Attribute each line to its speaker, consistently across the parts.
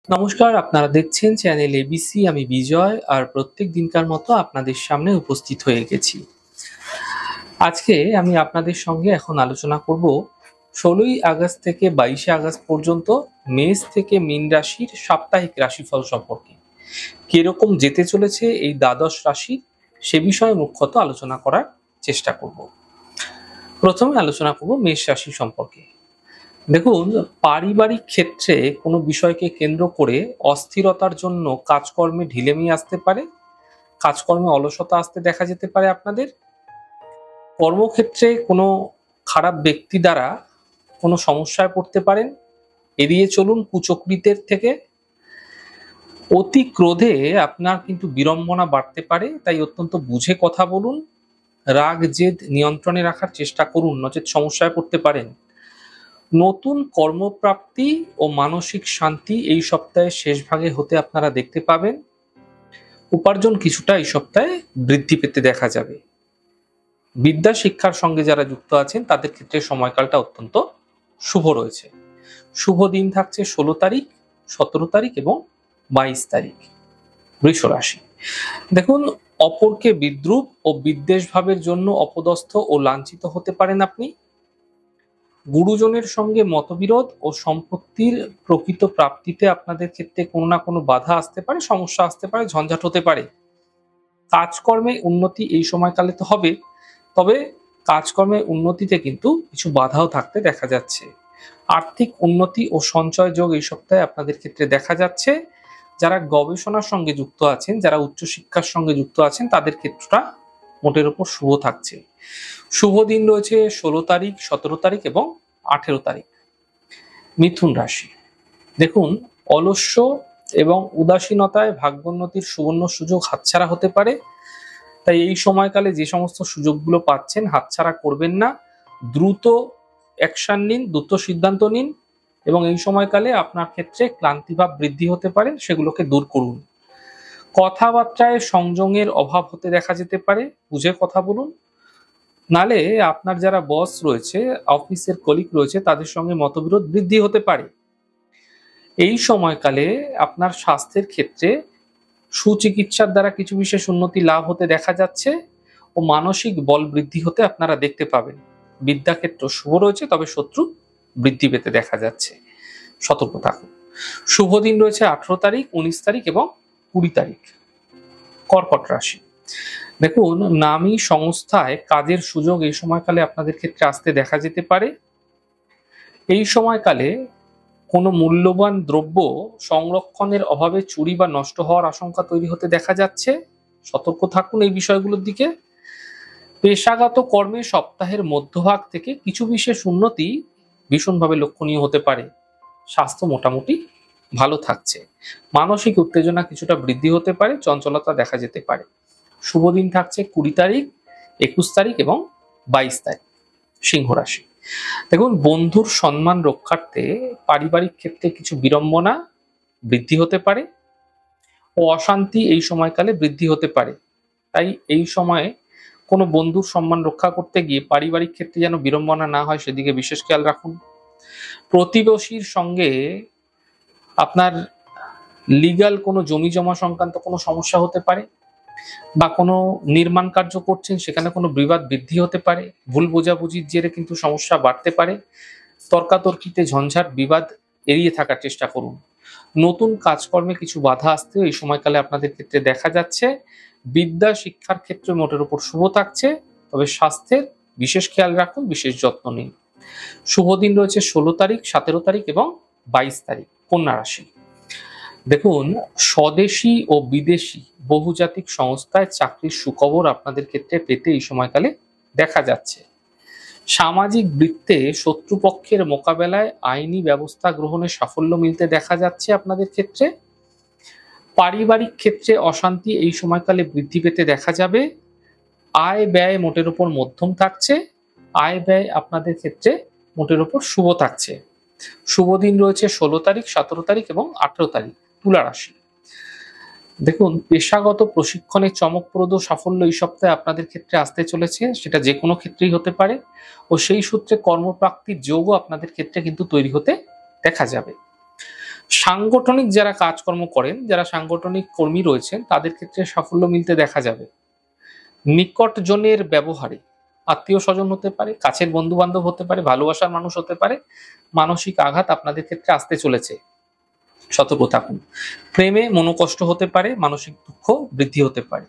Speaker 1: নমস্কার, আপনারা দেখছেন চ্যানেল এবিসি। আমি বিজয় আর প্রত্যেক দিনকার মতো আপনাদের সামনে উপস্থিত হয়ে গেছি। আজকে আমি আপনাদের সঙ্গে এখন আলোচনা করব ১৬ই আগস্ট থেকে ২২শে আগস্ট পর্যন্ত মেষ থেকে মীন রাশির সাপ্তাহিক রাশিফল সম্পর্কে। কিরকম যেতে চলেছে এই দ্বাদশ রাশি সে বিষয়ে মুখ্যত আলোচনা করার চেষ্টা করব। প্রথমে আলোচনা করব মেষ রাশি সম্পর্কে। দেখুন, পারিবারিক ক্ষেত্রে কোনো বিষয়কে কেন্দ্র করে অস্থিরতার জন্য কাজকর্মে ঢিলেমি আসতে পারে, কাজকর্মে অলসতা আসতে দেখা যেতে পারে আপনাদের। কর্মক্ষেত্রে কোনো খারাপ ব্যক্তি দ্বারা কোনো সমস্যায় পড়তে পারেন, এড়িয়ে চলুন কুচক্রীদের থেকে। অতি ক্রোধে আপনার কিন্তু বিড়ম্বনা বাড়তে পারে, তাই অত্যন্ত বুঝে কথা বলুন। রাগ জেদ নিয়ন্ত্রণে রাখার চেষ্টা করুন, নচেৎ সমস্যায় পড়তে পারেন। নতুন কর্মপ্রাপ্তি ও মানসিক শান্তি এই সপ্তাহের শেষ ভাগে হতে আপনারা দেখতে পাবেন। উপার্জন কিছুটা এই সপ্তাহে বৃদ্ধি পেতে দেখা যাবে। বিদ্যা শিক্ষার সঙ্গে যারা যুক্ত আছেন তাদের ক্ষেত্রে সময়কালটা অত্যন্ত শুভ রয়েছে। শুভ দিন থাকছে ১৬ তারিখ, ১৭ তারিখ এবং ২২ তারিখ। বৃষ রাশি। দেখুন, অপরকে বিদ্রূপ ও বিদ্বেষ ভাবের জন্য অপদস্থ ও লাঞ্ছিত হতে পারেন আপনি। গুরুজনের সঙ্গে মতবিরোধ ও সম্পত্তির প্রকৃত প্রাপ্তিতে আপনাদের ক্ষেত্রে কোনো না কোনো বাধা আসতে পারে, সমস্যা আসতে পারে, ঝঞ্ঝাট হতে পারে। কাজকর্মে উন্নতি এই সময়কালে তো হবে, তবে কাজকর্মে উন্নতিতে কিন্তু কিছু বাধাও থাকতে দেখা যাচ্ছে। আর্থিক উন্নতি ও সঞ্চয় যোগ এই সপ্তাহে আপনাদের ক্ষেত্রে দেখা যাচ্ছে। যারা গবেষণার সঙ্গে যুক্ত আছেন, যারা উচ্চশিক্ষার সঙ্গে যুক্ত আছেন তাদের ক্ষেত্রটা মোটের উপর শুভ থাকছে। শুভ দিন রয়েছে ১৬ তারিখ, ১৭ তারিখ এবং ১৮ তারিখ। মিথুন রাশি। দেখুন, অলস্য এবং উদাসীনতায় ভাগ্যোন্নতির সুবর্ণ সুযোগ হাতছাড়া হতে পারে, তাই এই সময়কালে যে সমস্ত সুযোগগুলো পাচ্ছেন হাতছাড়া করবেন না। দ্রুত অ্যাকশন নিন, দ্রুত সিদ্ধান্ত নিন এবং এই সময়কালে আপনার ক্ষেত্রে ক্লান্তিভাব বৃদ্ধি হতে পারে, সেগুলোকে দূর করুন। কথাবার্তায় সংযমের অভাব হতে দেখা যেতে পারে, বুঝে কথা বলুন। নালে আপনার যারা বস রয়েছে, অফিসের কলিগ রয়েছে, তাদের সঙ্গে মতবিরোধ বৃদ্ধি হতে পারে। এই সময়কালে আপনার স্বাস্থ্যের ক্ষেত্রে সুচিকিৎসার দ্বারা কিছু বিশেষ উন্নতি লাভ হতে দেখা যাচ্ছে ও মানসিক বল বৃদ্ধি হতে আপনারা দেখতে পাবেন। বিদ্যাক্ষেত্র শুভ রয়েছে, তবে শত্রু বৃদ্ধি পেতে দেখা যাচ্ছে, সতর্ক থাকুন। শুভ দিন রয়েছে ১৮ তারিখ, ১৯ তারিখ এবং ২০ তারিখ। কর্কট রাশি। দেখুন, নামী সংস্থায় কাজের সুযোগ এই সময়কালে আপনাদের ক্ষেত্রে আসতে দেখা যেতে পারে। এই সময়কালে কোনো মূল্যবান দ্রব্য সংরক্ষণের অভাবে চুরি বা নষ্ট হওয়ার আশঙ্কা তৈরি হতে দেখা যাচ্ছে, সতর্ক থাকুন এই বিষয়গুলোর দিকে। পেশাগত কর্মে সপ্তাহের মধ্যভাগ থেকে কিছু বিশেষ উন্নতি ভীষণভাবে লক্ষণীয় হতে পারে। স্বাস্থ্য মোটামুটি ভালো থাকছে। মানসিক উত্তেজনা কিছুটা বৃদ্ধি হতে পারে, চঞ্চলতা দেখা যেতে পারে। শুভ দিন থাকছে ২০ তারিখ, ২১ তারিখ এবং ২২ তারিখ। সিংহ রাশি। দেখুন, বন্ধুর সম্মান রক্ষার্থে পারিবারিক ক্ষেত্রে কিছু বিড়ম্বনা বৃদ্ধি হতে পারে ও অশান্তি এই সময়কালে বৃদ্ধি হতে পারে, তাই এই সময়ে কোনো বন্ধুর সম্মান রক্ষা করতে গিয়ে পারিবারিক ক্ষেত্রে যেন বিড়ম্বনা না হয় সেদিকে বিশেষ খেয়াল রাখুন। প্রতিবেশীর সঙ্গে আপনার লিগ্যাল কোনো জমি জমা সংক্রান্ত কোনো সমস্যা হতে পারে, বা কোনো নির্মাণ কার্য করছেন সেখানে কোনো বিবাদ বৃদ্ধি হতে পারে। ভুল বোঝাবুঝির জেরে কিন্তু সমস্যা বাড়তে পারে। তর্কাতর্কিতে ঝঞ্ঝাট বিবাদ এড়িয়ে থাকার চেষ্টা করুন। নতুন কাজকর্মে কিছু বাধা আসতেও এই সময়কালে আপনাদের ক্ষেত্রে দেখা যাচ্ছে। বিদ্যা শিক্ষার ক্ষেত্রে মোটের উপর শুভ থাকছে, তবে স্বাস্থ্যের বিশেষ খেয়াল রাখুন, বিশেষ যত্ন নিন। শুভ দিন রয়েছে ১৬ তারিখ, ১৭ তারিখ এবং ২২ তারিখ। কন্যা রাশি। দেখুন, স্বদেশী ও বিদেশি বহুজাতিক সংস্থায় চাকরির সুখবর আপনাদের ক্ষেত্রে পেতে এই সময়কালে দেখা যাচ্ছে। সামাজিক বৃত্তে শত্রুপক্ষের মোকাবেলায় আইনি ব্যবস্থা গ্রহণে সাফল্য মিলতে দেখা যাচ্ছে আপনাদের ক্ষেত্রে। পারিবারিক ক্ষেত্রে অশান্তি এই সময়কালে বৃদ্ধি পেতে দেখা যাবে। আয় ব্যয় মোটের উপর মধ্যম থাকছে। আয় ব্যয় আপনাদের ক্ষেত্রে মোটের উপর শুভ থাকছে। শুভ দিন রয়েছে ১৬ তারিখ, ১৭ তারিখ এবং ১৮ তারিখ। তুলা রাশি। দেখুন, পেশাগত প্রশিক্ষণে চমকপ্রদ সাফল্য এই সপ্তাহে আপনাদের ক্ষেত্রে আসতে চলেছে, সেটা যে কোনো ক্ষেত্রেই হতে পারে ও সেই সূত্রে কর্মপ্রাপ্তির যোগও আপনাদের ক্ষেত্রে কিন্তু তৈরি হতে দেখা যাবে। সাংগঠনিক যারা কাজকর্ম করেন, যারা সাংগঠনিক কর্মী রয়েছেন, তাদের ক্ষেত্রে সাফল্য মিলতে দেখা যাবে। নিকটজনের ব্যবহারে, আত্মীয় স্বজন হতে পারে, কাছের বন্ধু বান্ধব হতে পারে, ভালোবাসার মানুষ হতে পারে, মানসিক আঘাত আপনাদের ক্ষেত্রে আসতে চলেছে, সতর্ক থাকুন। প্রেমে মনোকষ্ট হতে পারে, মানসিক দুঃখ বৃদ্ধি হতে পারে।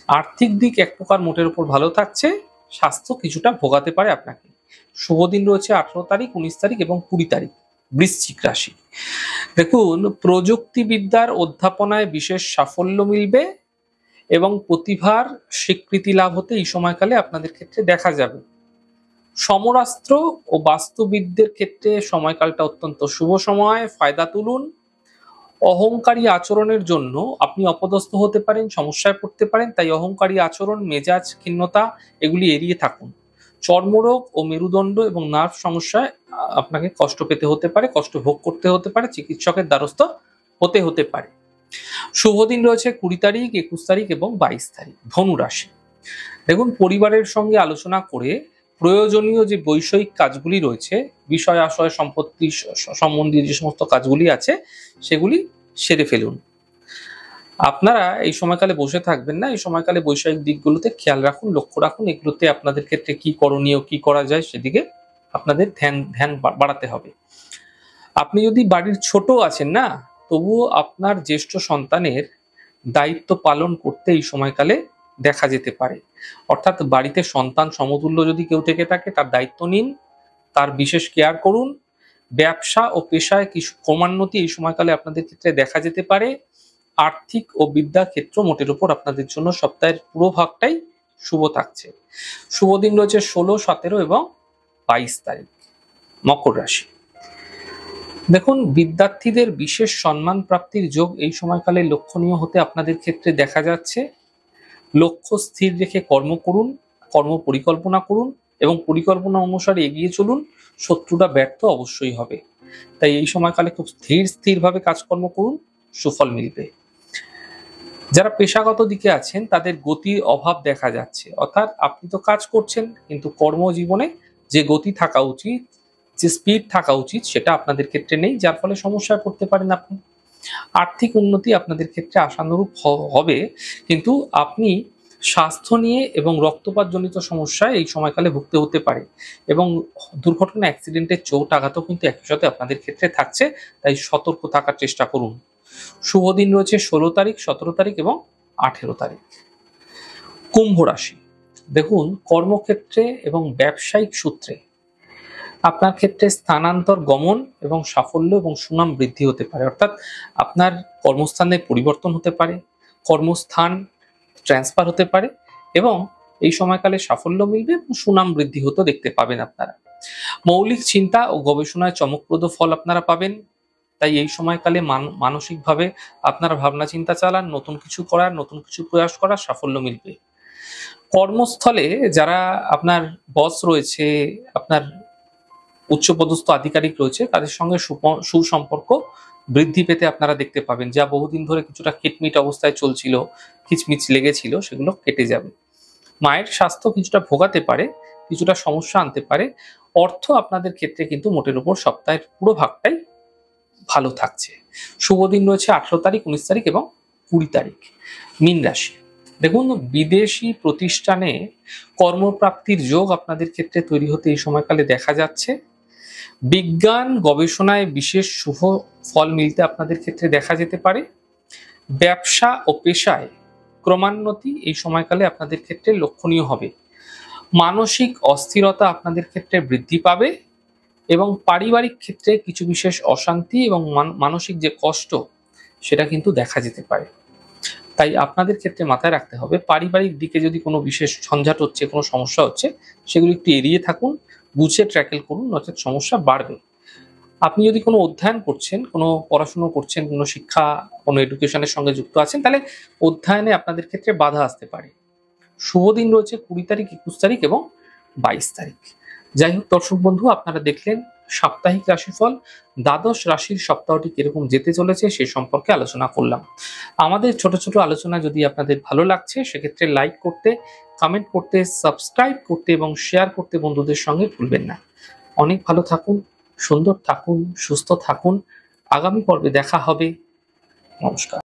Speaker 1: আর্থিক দিক এক প্রকার মোটের উপর ভালো থাকছে, স্বাস্থ্য কিছুটা ভোগাতে পারে আপনাকে। শুভ দিন রয়েছে 18 তারিখ, 19 তারিখ এবং 20 তারিখ। বৃশ্চিক রাশি, দেখুন প্রযুক্তিবিদ্যার অধ্যাপনায় বিশেষ সাফল্য মিলবে এবং প্রতিভার স্বীকৃতি লাভ হতে এই সময়কালে আপনাদের ক্ষেত্রে দেখা যাবে। সমরাস্ত্র ও বাস্তুবিদদের ক্ষেত্রে সময়কালটা অত্যন্ত শুভ সময়, ফায়দা তুলুন। অহংকারী আচরণের জন্য আপনি অপদস্থ হতে পারেন, সমস্যায় পড়তে পারেন, তাই অহংকারী আচরণ, মেজাজ ক্ষিন্নতা এগুলি এড়িয়ে থাকুন। চর্মরোগ ও মেরুদণ্ড এবং নার্ভ সমস্যায় আপনাকে কষ্ট পেতে হতে পারে, কষ্ট ভোগ করতে হতে পারে, চিকিৎসকের দ্বারস্থ হতে পারে। শুভ দিন রয়েছে 20 তারিখ, 21 তারিখ এবং 22 তারিখ। ধনু রাশি, দেখুন পরিবারের সঙ্গে আলোচনা করে প্রয়োজনীয় যে বৈষয়িক কাজগুলি রয়েছে, বিষয় আশয় সম্পত্তি সম্বন্ধীয় যে সমস্ত কাজগুলি আছে সেগুলি সেরে ফেলুন। আপনারা এই সময়কালে বসে থাকবেন না, এই সময়কালে বৈষয়িক দিকগুলোতে খেয়াল রাখুন, লক্ষ্য রাখুন, এগুলোতে আপনাদের ক্ষেত্রে কি করণীয়, কি করা যায় সেদিকে আপনাদের ধ্যান বাড়াতে হবে। আপনি যদি বাড়ির ছোট আছেন না, তবুও আপনার জ্যেষ্ঠ সন্তানের দায়িত্ব পালন করতে এই সময়কালে দেখা যেতে পারে। অর্থাৎ বাড়িতে সন্তান সমতুল্য যদি কেউ থেকে থাকে, তার দায়িত্ব নিন, তার বিশেষ কেয়ার করুন। ব্যবসা ও পেশায় কিছু ক্রমান্নতি এই সময়কালে আপনাদের ক্ষেত্রে দেখা যেতে পারে। আর্থিক ও বিদ্যা ক্ষেত্র মোটের উপর আপনাদের জন্য সপ্তাহের পুরো ভাগটাই শুভ থাকছে। শুভ দিন রয়েছে 16, 17 এবং 22 তারিখ। মকর রাশি, দেখুন বিদ্যার্থীদের বিশেষ সম্মান প্রাপ্তির যোগ এই সময়কালে লক্ষণীয় হতে আপনাদের ক্ষেত্রে দেখা যাচ্ছে। লক্ষ্য স্থির রেখে কর্ম করুন, কর্ম পরিকল্পনা করুন এবং পরিকল্পনা অনুসারে এগিয়ে চলুন। শত্রুরা ব্যর্থ অবশ্যই হবে, তাই এই সময়কালে খুব স্থিরভাবে কাজকর্ম করুন, সুফল মিলবে। যারা পেশাগত দিকে আছেন তাদের গতির অভাব দেখা যাচ্ছে, অর্থাৎ আপনি তো কাজ করছেন কিন্তু কর্মজীবনে যে গতি থাকা উচিত, যে স্পিড থাকা উচিত সেটা আপনাদের ক্ষেত্রে নেই, যার ফলে সমস্যায় পড়তে পারেন আপনি। আর্থিক উন্নতি আপনাদের ক্ষেত্রে আশানুরূপ হবে, কিন্তু আপনি স্বাস্থ্য নিয়ে এবং রক্তপাতজনিত সমস্যায় এই সময়কালে ভুগতে হতে পারে এবং দুর্ঘটনা, অ্যাক্সিডেন্টের চোট আঘাতও কিন্তু একই সাথে আপনাদের ক্ষেত্রে থাকছে, তাই সতর্ক থাকার চেষ্টা করুন। শুভ দিন রয়েছে 16 তারিখ, 17 তারিখ এবং 18 তারিখ। কুম্ভ রাশি, দেখুন কর্মক্ষেত্রে এবং ব্যবসায়িক সূত্রে আপনার ক্ষেত্রে স্থানান্তর গমন এবং সাফল্য এবং সুনাম বৃদ্ধি হতে পারে, অর্থাৎ আপনার কর্মস্থানে পরিবর্তন হতে পারে, কর্মস্থান ট্রান্সফার হতে পারে এবং এই সময়কালে সাফল্য মিলবে এবং সুনাম বৃদ্ধি হতে দেখতে পাবেন আপনারা। মৌলিক চিন্তা ও গবেষণায় চমকপ্রদ ফল আপনারা পাবেন, তাই এই সময়কালে মানসিকভাবে আপনারা ভাবনা চিন্তা চালান, নতুন কিছু করার, নতুন কিছু প্রয়াস করার, সাফল্য মিলবে। কর্মস্থলে যারা আপনার বস রয়েছে, আপনার উচ্চপদস্থ আধিকারিক রয়েছে, তাদের সঙ্গে সুসম্পর্ক বৃদ্ধি পেতে আপনারা দেখতে পাবেন। যা বহুদিন ধরে কিছুটা কিটমিট অবস্থায় চলছিল, খিচমিচ লেগেছিল, সেগুলো কেটে যাবে। মায়ের স্বাস্থ্য কিছুটা ভোগাতে পারে, কিছুটা সমস্যা আনতে পারে। অর্থ আপনাদের ক্ষেত্রে কিন্তু মোটের উপর সপ্তাহের পুরো ভাগটাই ভালো থাকছে। শুভ দিন রয়েছে 18 তারিখ, 19 তারিখ এবং 20 তারিখ। মীন রাশি, দেখুন বিদেশি প্রতিষ্ঠানে কর্মপ্রাপ্তির যোগ আপনাদের ক্ষেত্রে তৈরি হতে এই সময়কালে দেখা যাচ্ছে। বিজ্ঞান গবেষণায় বিশেষ শুভ ফল মিলতে আপনাদের ক্ষেত্রে দেখা যেতে পারে। ব্যবসা ও পেশায় ক্রমান্নতি এই সময়কালে আপনাদের ক্ষেত্রে লক্ষণীয় হবে। মানসিক অস্থিরতা আপনাদের ক্ষেত্রে বৃদ্ধি পাবে এবং পারিবারিক ক্ষেত্রে কিছু বিশেষ অশান্তি এবং মানসিক যে কষ্ট সেটা কিন্তু দেখা যেতে পারে। তাই আপনাদের ক্ষেত্রে মাথায় রাখতে হবে, পারিবারিক দিকে যদি কোনো বিশেষ ঝঞ্ঝাট হচ্ছে, কোনো সমস্যা হচ্ছে, সেগুলি একটু এড়িয়ে থাকুন, বুঝে ট্র্যাকেল করুন, নচেত সমস্যা বাড়বে। আপনি যদি কোনো অধ্যয়ন করছেন, কোনো পড়াশুনো করছেন, কোনো শিক্ষা, কোনো এডুকেশনের সঙ্গে যুক্ত আছেন, তাহলে অধ্যয়নে আপনাদের ক্ষেত্রে বাধা আসতে পারে। শুভ দিন রয়েছে 20 তারিখ, 21 তারিখ এবং 22 তারিখ। যাই হোক দর্শক বন্ধু, আপনারা দেখলেন সাপ্তাহিক রাশিফল। দ্বাদশ রাশির সপ্তাহটি কিরকম যেতে চলেছে সে সম্পর্কে আলোচনা করলাম। আমাদের ছোট ছোট আলোচনা যদি আপনাদের ভালো লাগছে, সেক্ষেত্রে লাইক করতে, কমেন্ট করতে, সাবস্ক্রাইব করতে এবং শেয়ার করতে বন্ধুদের সঙ্গে ভুলবেন না। অনেক ভালো থাকুন, সুন্দর থাকুন, সুস্থ থাকুন। আগামী পর্বে দেখা হবে। নমস্কার।